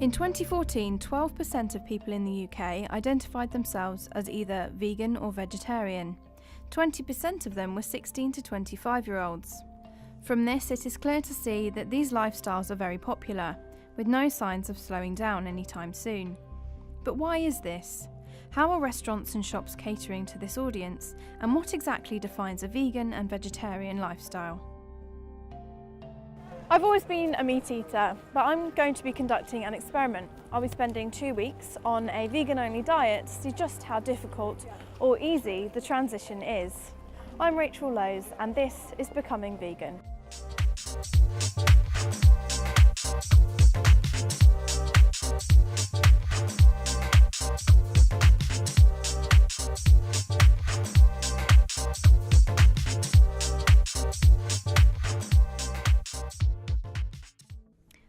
In 2014, 12% of people in the UK identified themselves as either vegan or vegetarian. 20% of them were 16 to 25-year-olds. From this, it is clear to see that these lifestyles are very popular, with no signs of slowing down anytime soon. But why is this? How are restaurants and shops catering to this audience, and what exactly defines a vegan and vegetarian lifestyle? I've always been a meat eater, but I'm going to be conducting an experiment. I'll be spending 2 weeks on a vegan-only diet to see just how difficult or easy the transition is. I'm Rachel Lowes, and this is Becoming Vegan.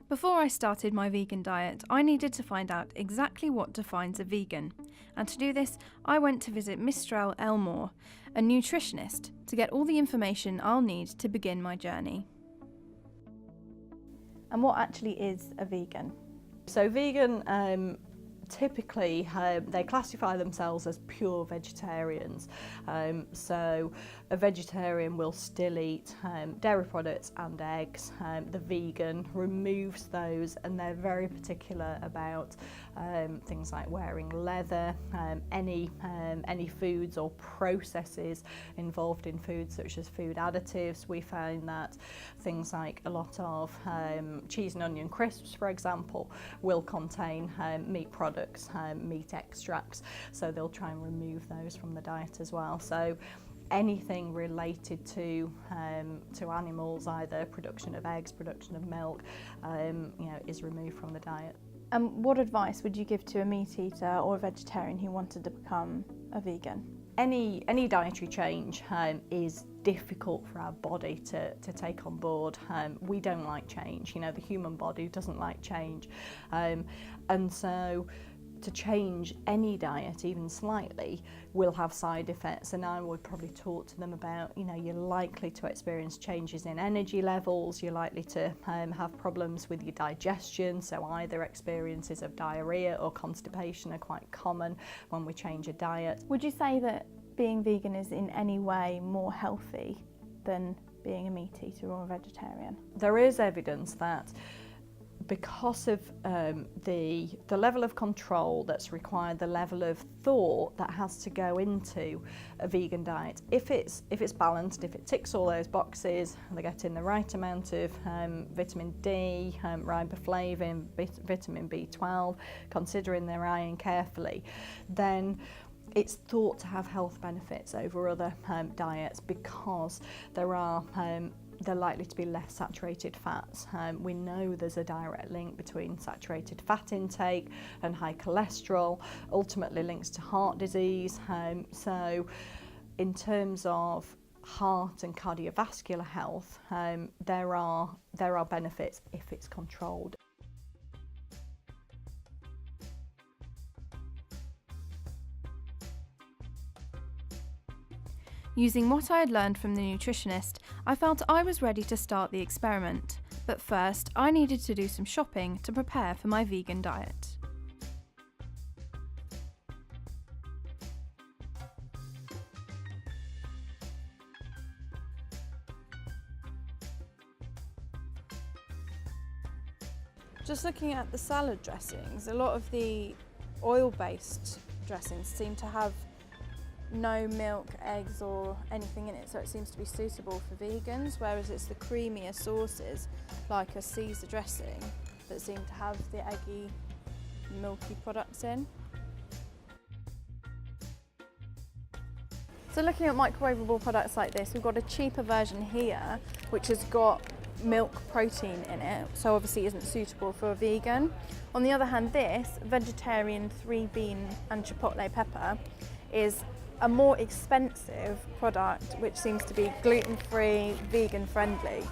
Before I started my vegan diet, I needed to find out exactly what defines a vegan. And to do this, I went to visit Mistral Elmore, a nutritionist, to get all the information I'll need to begin my journey. And what actually is a vegan? So vegan, typically they classify themselves as pure vegetarians. So a vegetarian will still eat dairy products and eggs. The vegan removes those, and they're very particular about things like wearing leather, any foods or processes involved in food, such as food additives. We find that things like a lot of cheese and onion crisps, for example, will contain meat products, meat extracts, so they'll try and remove those from the diet as well. So anything related to animals, either production of eggs, production of milk, is removed from the diet. And what advice would you give to a meat eater or a vegetarian who wanted to become a vegan? Any dietary change is difficult for our body to take on board. We don't like change. The human body doesn't like change, and so to change any diet even slightly will have side effects, and I would probably talk to them about, you're likely to experience changes in energy levels, you're likely to have problems with your digestion, so either experiences of diarrhea or constipation are quite common when we change a diet. Would you say that being vegan is in any way more healthy than being a meat eater or a vegetarian? There is evidence that because of the level of control that's required, the level of thought that has to go into a vegan diet, if it's balanced, if it ticks all those boxes, they're getting the right amount of vitamin D, riboflavin, vitamin B12, considering their iron carefully, then it's thought to have health benefits over other diets, because they're likely to be less saturated fats. We know there's a direct link between saturated fat intake and high cholesterol, ultimately links to heart disease. So in terms of heart and cardiovascular health, there are benefits if it's controlled. Using what I had learned from the nutritionist, I felt I was ready to start the experiment. But first, I needed to do some shopping to prepare for my vegan diet. Just looking at the salad dressings, a lot of the oil-based dressings seem to have no milk, eggs or anything in it, so it seems to be suitable for vegans, whereas it's the creamier sauces like a Caesar dressing that seem to have the eggy, milky products in. So looking at microwavable products like this, we've got a cheaper version here which has got milk protein in it, so obviously isn't suitable for a vegan. On the other hand, this vegetarian 3-bean and chipotle pepper is a more expensive product which seems to be gluten-free, vegan-friendly.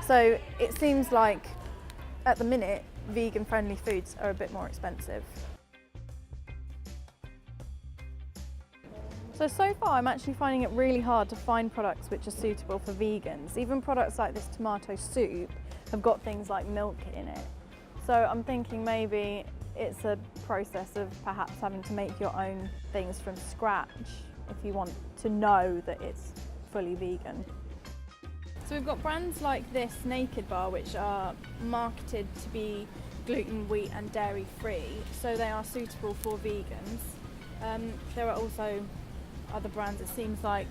So it seems like at the minute vegan-friendly foods are a bit more expensive. So far I'm actually finding it really hard to find products which are suitable for vegans. Even products like this tomato soup have got things like milk in it. So I'm thinking maybe it's a process of perhaps having to make your own things from scratch if you want to know that it's fully vegan. So we've got brands like this Naked Bar, which are marketed to be gluten, wheat and dairy free, so they are suitable for vegans. There are also other brands. It seems like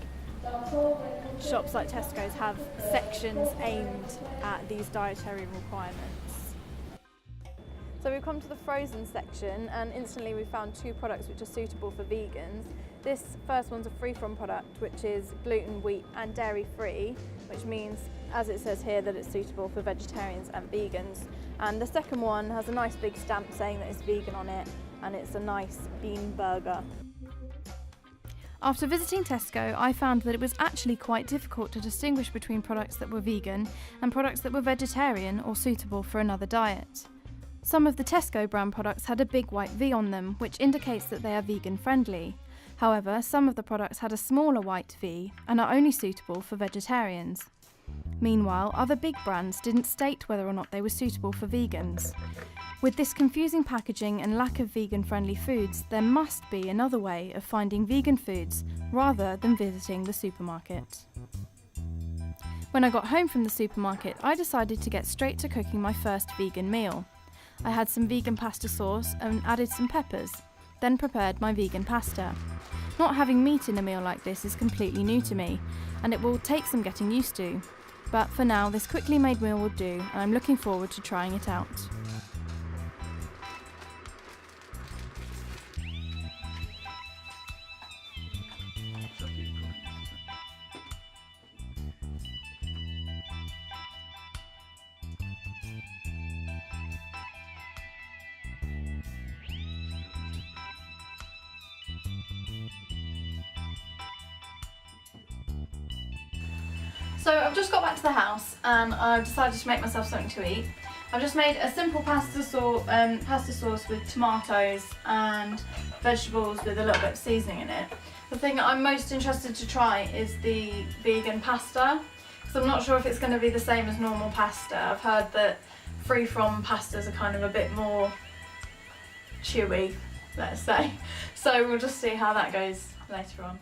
shops like Tesco's have sections aimed at these dietary requirements. So we've come to the frozen section and instantly we found two products which are suitable for vegans. This first one's a free-from product which is gluten, wheat and dairy free, which means, as it says here, that it's suitable for vegetarians and vegans. And the second one has a nice big stamp saying that it's vegan on it, and it's a nice bean burger. After visiting Tesco, I found that it was actually quite difficult to distinguish between products that were vegan and products that were vegetarian or suitable for another diet. Some of the Tesco brand products had a big white V on them, which indicates that they are vegan friendly. However, some of the products had a smaller white V and are only suitable for vegetarians. Meanwhile, other big brands didn't state whether or not they were suitable for vegans. With this confusing packaging and lack of vegan-friendly foods, there must be another way of finding vegan foods rather than visiting the supermarket. When I got home from the supermarket, I decided to get straight to cooking my first vegan meal. I had some vegan pasta sauce and added some peppers, then prepared my vegan pasta. Not having meat in a meal like this is completely new to me, and it will take some getting used to. But for now, this quickly made meal will do, and I'm looking forward to trying it out. So I've just got back to the house and I've decided to make myself something to eat. I've just made a simple pasta sauce with tomatoes and vegetables with a little bit of seasoning in it. The thing I'm most interested to try is the vegan pasta, because I'm not sure if it's going to be the same as normal pasta. I've heard that free-from pastas are kind of a bit more chewy, let's say. So we'll just see how that goes later on.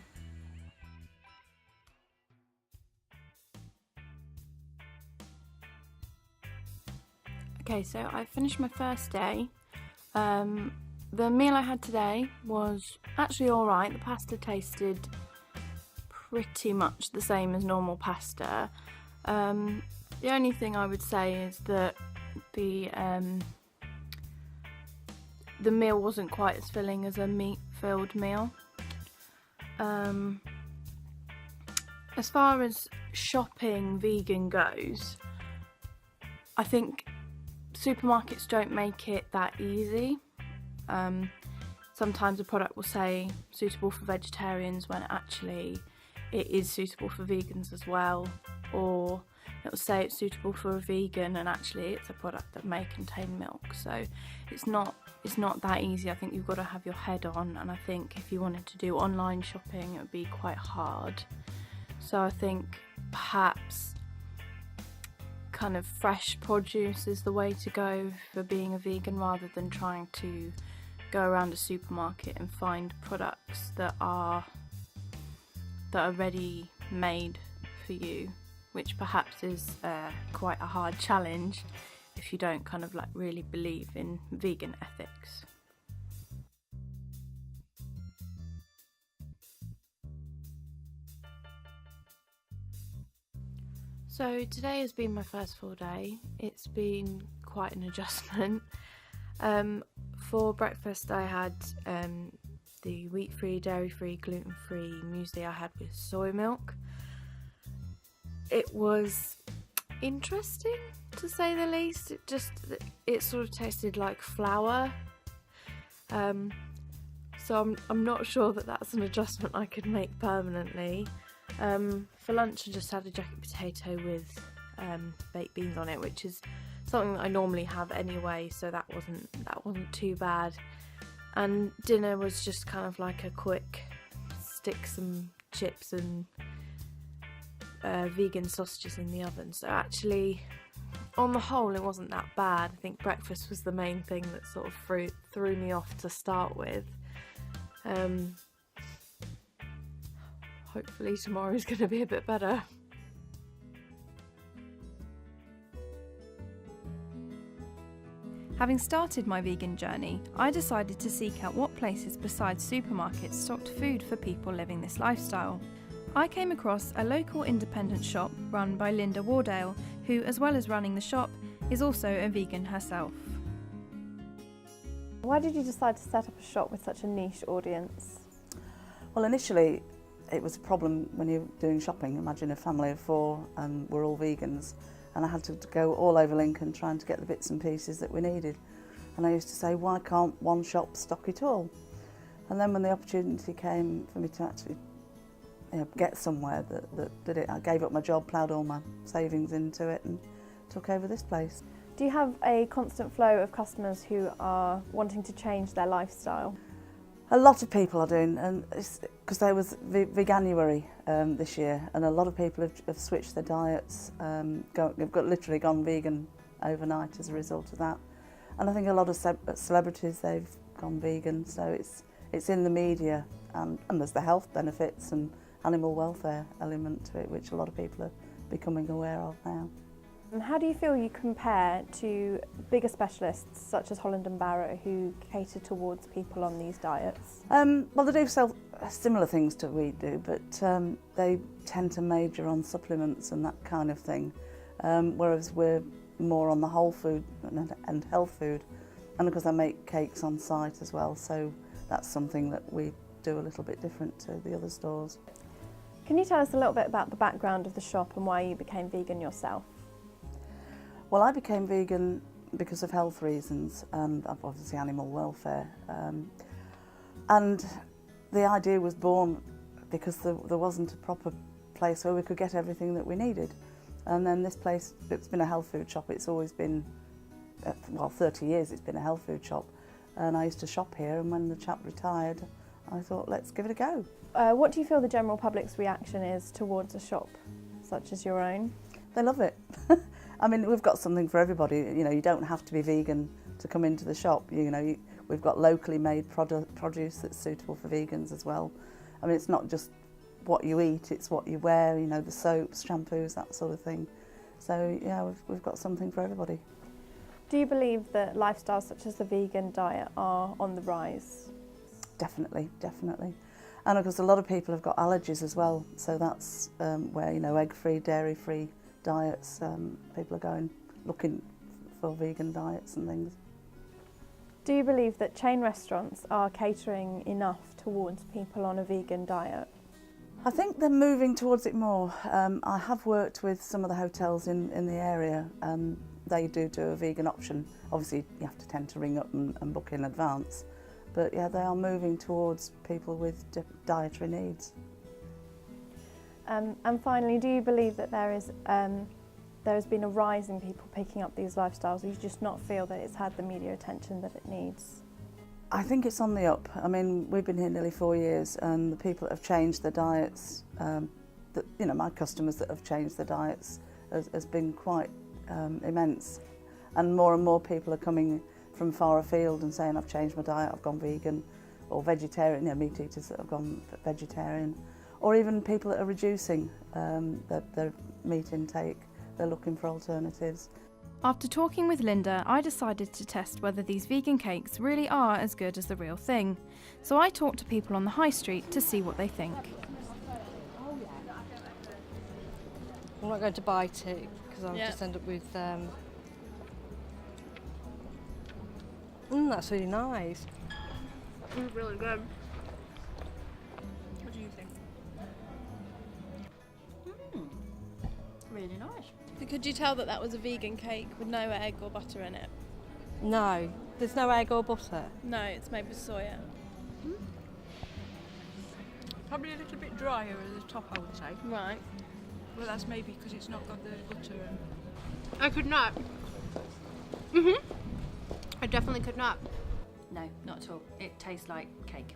Okay, so I finished my first day. The meal I had today was actually alright. The pasta tasted pretty much the same as normal pasta. The only thing I would say is that the meal wasn't quite as filling as a meat-filled meal. As far as shopping vegan goes, I think supermarkets don't make it that easy. Sometimes a product will say suitable for vegetarians when actually it is suitable for vegans as well, or it will say it's suitable for a vegan and actually it's a product that may contain milk. So it's not that easy. I think you've got to have your head on, and I think if you wanted to do online shopping it would be quite hard. So I think perhaps kind of fresh produce is the way to go for being a vegan, rather than trying to go around a supermarket and find products that are ready made for you, which perhaps is quite a hard challenge if you don't kind of like really believe in vegan ethics. So today has been my first full day. It's been quite an adjustment. For breakfast I had the wheat-free, dairy-free, gluten-free muesli I had with soy milk. It was interesting to say the least. It sort of tasted like flour. So I'm not sure that that's an adjustment I could make permanently. For lunch I just had a jacket potato with baked beans on it, which is something that I normally have anyway, so that wasn't too bad. And dinner was just kind of like a quick stick some chips and vegan sausages in the oven, so actually on the whole it wasn't that bad. I think breakfast was the main thing that sort of threw me off to start with. Hopefully tomorrow's going to be a bit better. Having started my vegan journey, I decided to seek out what places besides supermarkets stocked food for people living this lifestyle. I came across a local independent shop run by Linda Wardale, who, as well as running the shop, is also a vegan herself. Why did you decide to set up a shop with such a niche audience? Well, initially it was a problem when you're doing shopping. Imagine a family of 4 and we're all vegans, and I had to go all over Lincoln trying to get the bits and pieces that we needed. And I used to say, why can't one shop stock it all? And then when the opportunity came for me to actually get somewhere that did it, I gave up my job, ploughed all my savings into it and took over this place. Do you have a constant flow of customers who are wanting to change their lifestyle? A lot of people are doing, and because there was Veganuary this year, and a lot of people have switched their diets, have literally gone vegan overnight as a result of that. And I think a lot of celebrities, they've gone vegan, so it's in the media, and there's the health benefits and animal welfare element to it, which a lot of people are becoming aware of now. And how do you feel you compare to bigger specialists such as Holland & Barrett who cater towards people on these diets? Well, they do sell similar things to we do, but they tend to major on supplements and that kind of thing, whereas we're more on the whole food and health food. And because I make cakes on site as well, so that's something that we do a little bit different to the other stores. Can you tell us a little bit about the background of the shop and why you became vegan yourself? Well, I became vegan because of health reasons and obviously animal welfare. And the idea was born because there wasn't a proper place where we could get everything that we needed. And then this place, it's been a health food shop. It's always been, 30 years it's been a health food shop. And I used to shop here, and when the chap retired, I thought, let's give it a go. What do you feel the general public's reaction is towards a shop such as your own? They love it. I mean, we've got something for everybody. You don't have to be vegan to come into the shop. We've got locally made produce that's suitable for vegans as well. I mean, it's not just what you eat, it's what you wear, the soaps, shampoos, that sort of thing. So, yeah, we've got something for everybody. Do you believe that lifestyles such as the vegan diet are on the rise? Definitely, definitely. And of course, a lot of people have got allergies as well, so that's where, egg-free, dairy-free diets, people are looking for vegan diets and things. Do you believe that chain restaurants are catering enough towards people on a vegan diet? I think they're moving towards it more. I have worked with some of the hotels in the area, and they do a vegan option. Obviously, you have to tend to ring up and book in advance. But yeah, they are moving towards people with dietary needs. And finally, do you believe that there has been a rise in people picking up these lifestyles, or you just not feel that it's had the media attention that it needs? I think it's on the up. I mean, we've been here nearly 4 years, and the people that have changed their diets, my customers that have changed their diets has been quite immense. And more people are coming from far afield and saying, I've changed my diet, I've gone vegan, or vegetarian, meat eaters that have gone vegetarian, or even people that are reducing their meat intake. They're looking for alternatives. After talking with Linda, I decided to test whether these vegan cakes really are as good as the real thing. So I talked to people on the high street to see what they think. I'm not going to bite it because I'll just end up with... that's really nice. It's really good. What do you think? Really nice. Could you tell that was a vegan cake with no egg or butter in it? No, there's no egg or butter. No, it's made with soya. Probably a little bit drier at the top, I would say. Right. Well, that's maybe because it's not got the butter and... I could not. I definitely could not. No, not at all. It tastes like cake.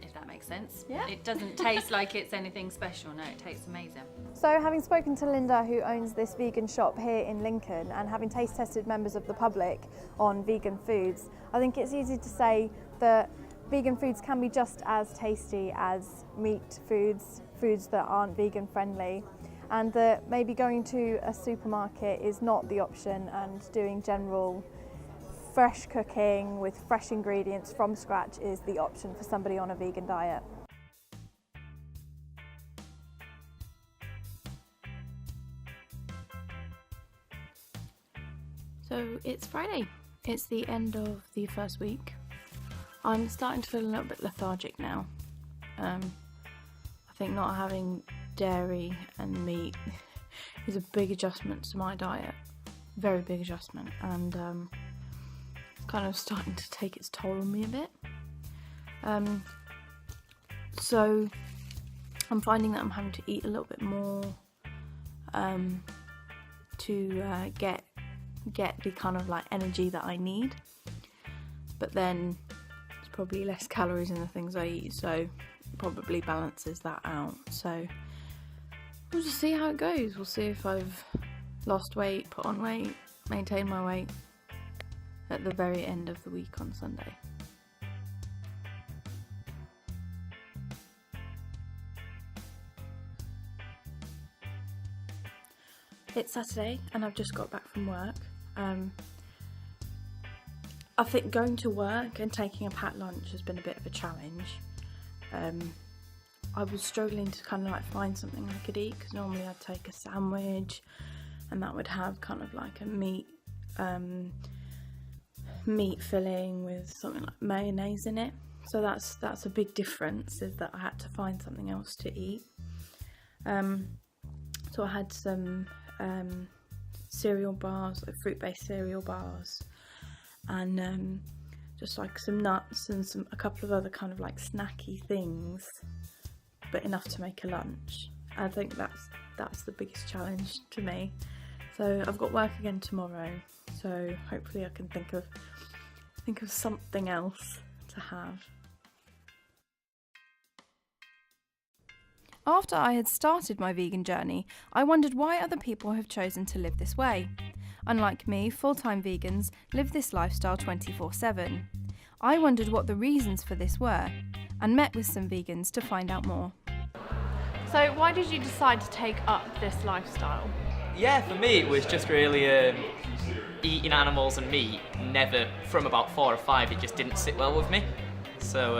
It's that makes sense. Yeah. It doesn't taste like it's anything special. No, it tastes amazing. So having spoken to Linda, who owns this vegan shop here in Lincoln, and having taste tested members of the public on vegan foods, I think it's easy to say that vegan foods can be just as tasty as meat foods, foods that aren't vegan friendly, and that maybe going to a supermarket is not the option, and doing general fresh cooking with fresh ingredients from scratch is the option for somebody on a vegan diet. So it's Friday. It's the end of the first week. I'm starting to feel a little bit lethargic now. I think not having dairy and meat is a big adjustment to my diet. Very big adjustment, and it's kind of starting to take its toll on me a bit. So I'm finding that I'm having to eat a little bit more to get the kind of like energy that I need, but then there's probably less calories in the things I eat, so it probably balances that out. So we'll just see how it goes. We'll see if I've lost weight, put on weight, maintained my weight at the very end of the week on Sunday. It's Saturday and I've just got back from work. I think going to work and taking a packed lunch has been a bit of a challenge. I was struggling to kind of like find something I could eat, because normally I'd take a sandwich and that would have kind of like a meat filling with something like mayonnaise in it. So that's a big difference, is that I had to find something else to eat. So I had some cereal bars, like fruit-based cereal bars, and just like some nuts and a couple of other kind of like snacky things, but enough to make a lunch. I think that's the biggest challenge to me. So I've got work again tomorrow, so hopefully I can think of something else to have. After I had started my vegan journey, I wondered why other people have chosen to live this way. Unlike me, full-time vegans live this lifestyle 24/7. I wondered what the reasons for this were, and met with some vegans to find out more. So why did you decide to take up this lifestyle? Yeah, for me it was just really eating animals and meat. Never, from about 4 or 5, it just didn't sit well with me. So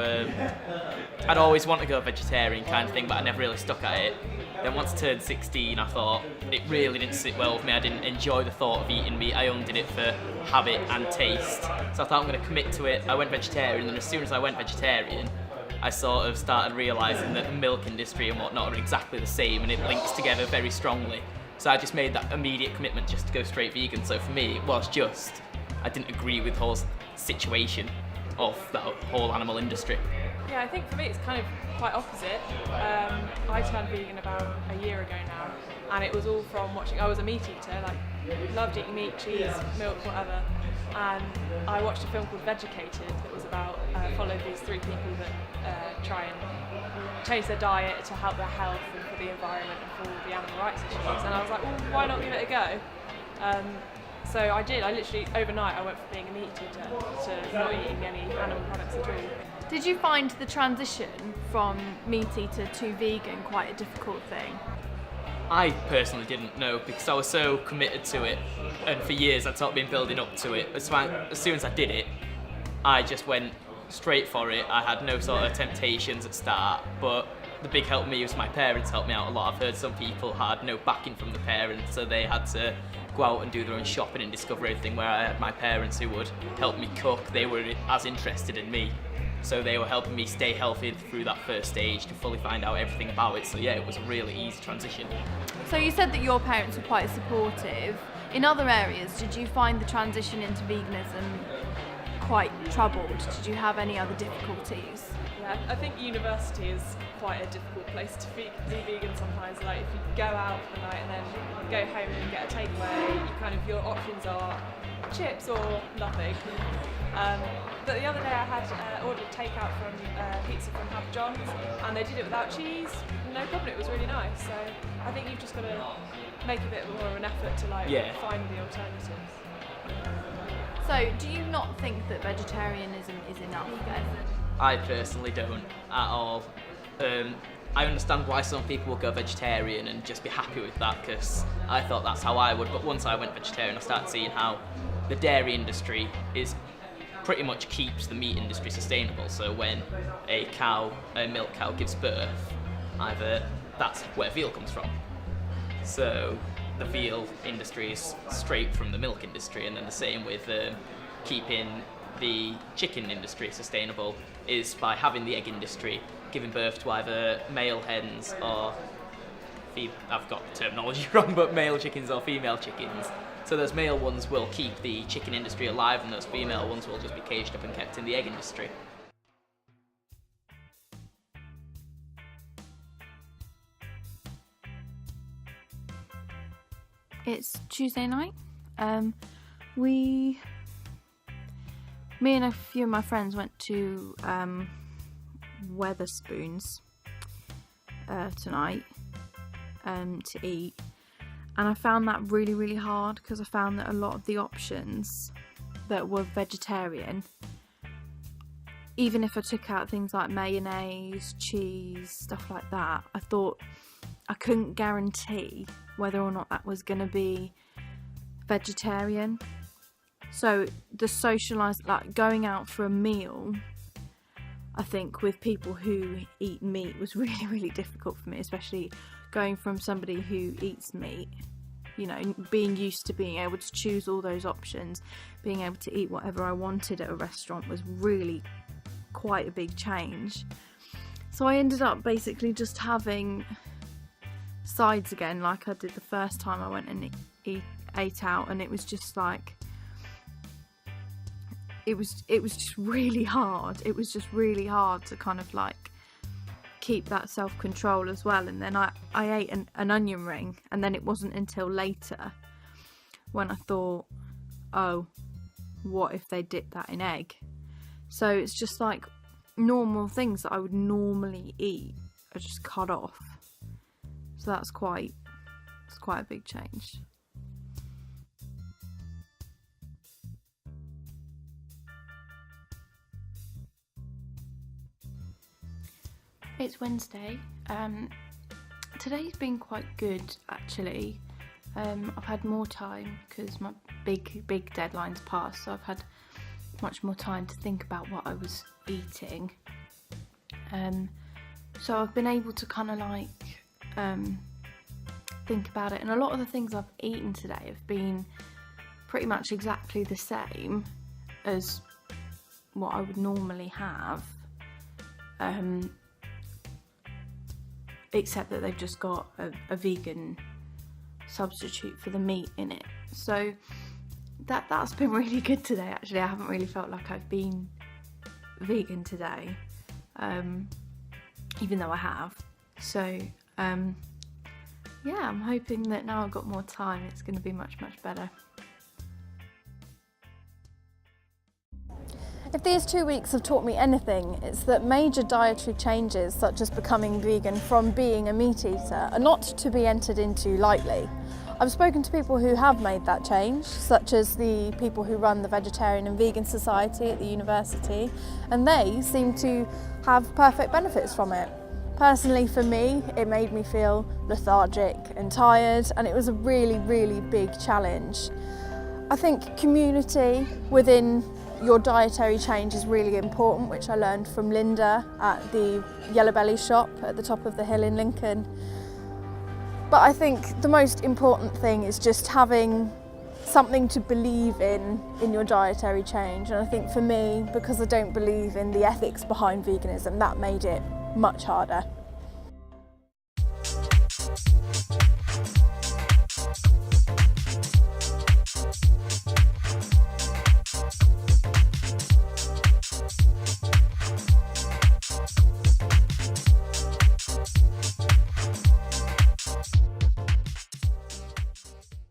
I'd always want to go vegetarian kind of thing, but I never really stuck at it. Then once I turned 16, I thought it really didn't sit well with me. I didn't enjoy the thought of eating meat. I only did it for habit and taste. So I thought I'm going to commit to it. I went vegetarian, and as soon as I went vegetarian, I sort of started realising that the milk industry and whatnot are exactly the same, and it links together very strongly. So I just made that immediate commitment just to go straight vegan. So for me, it was just, I didn't agree with the whole situation of the whole animal industry. Yeah, I think for me it's kind of quite opposite. I turned vegan about a year ago now, and it was all from watching. I was a meat eater, like loved eating meat, cheese, milk, whatever. And I watched a film called Vegucated that was about follow these 3 people that try and change their diet to help their health and for the environment and for the animal rights issues. And I was like, well, why not give it a go? So I did. I literally overnight I went from being a meat eater to not eating any animal products at all. Did you find the transition from meat eater to vegan quite a difficult thing? I personally didn't know, because I was so committed to it, and for years I'd sort of been building up to it. As soon as I did it, I just went straight for it. I had no sort of temptations at start, but the big help for me was my parents helped me out a lot. I've heard some people had no backing from the parents, so they had to go out and do their own shopping and discover everything, where I had my parents who would help me cook. They were as interested in me, so they were helping me stay healthy through that first stage to fully find out everything about it. So yeah, it was a really easy transition. So you said that your parents were quite supportive. In other areas, did you find the transition into veganism quite troubled. Did you have any other difficulties? Yeah, I think university is quite a difficult place to be vegan sometimes. Like if you go out for the night and then go home and get a takeaway, your options are chips or nothing. But the other day I had ordered takeout from pizza from Papa John's, and they did it without cheese. No problem, it was really nice. So I think you've just got to make a bit more of an effort to find the alternatives. So do you not think that vegetarianism is enough then? I personally don't at all. I understand why some people will go vegetarian and just be happy with that, because I thought that's how I would, but once I went vegetarian I started seeing how the dairy industry pretty much keeps the meat industry sustainable. So when a milk cow gives birth, that's where veal comes from. So the veal industry is straight from the milk industry, and then the same with keeping the chicken industry sustainable is by having the egg industry giving birth to either male hens or I've got the terminology wrong, but male chickens or female chickens. So those male ones will keep the chicken industry alive, and those female ones will just be caged up and kept in the egg industry. It's Tuesday night. Me and a few of my friends went to Wetherspoons tonight to eat, and I found that really, really hard because I found that a lot of the options that were vegetarian, even if I took out things like mayonnaise, cheese, stuff like that, I thought I couldn't guarantee whether or not that was going to be vegetarian. So the going out for a meal, I think, with people who eat meat was really, really difficult for me, especially going from somebody who eats meat, being used to being able to choose all those options, being able to eat whatever I wanted at a restaurant was really quite a big change. So I ended up basically just having sides again, like I did the first time I went and ate out, and it was just like it was just really hard. It was just really hard to kind of keep that self-control as well. And then I ate an onion ring, and then it wasn't until later when I thought, oh, what if they dip that in egg? So it's just like normal things that I would normally eat are just cut off. So it's quite a big change. It's Wednesday. Today's been quite good actually. I've had more time because my big deadline's passed, so I've had much more time to think about what I was eating. So I've been able to kind of think about it, and a lot of the things I've eaten today have been pretty much exactly the same as what I would normally have, except that they've just got a vegan substitute for the meat in it. So that's been really good today actually. I haven't really felt like I've been vegan today, even though I have. So yeah, I'm hoping that now I've got more time it's going to be much better. If these 2 weeks have taught me anything, it's that major dietary changes, such as becoming vegan from being a meat eater, are not to be entered into lightly. I've spoken to people who have made that change, such as the people who run the Vegetarian and Vegan Society at the university, and they seem to have perfect benefits from it. Personally, for me, it made me feel lethargic and tired, and it was a really, really big challenge. I think community within your dietary change is really important, which I learned from Linda at the Yellow Belly shop at the top of the hill in Lincoln. But I think the most important thing is just having something to believe in your dietary change. And I think for me, because I don't believe in the ethics behind veganism, that made it much harder.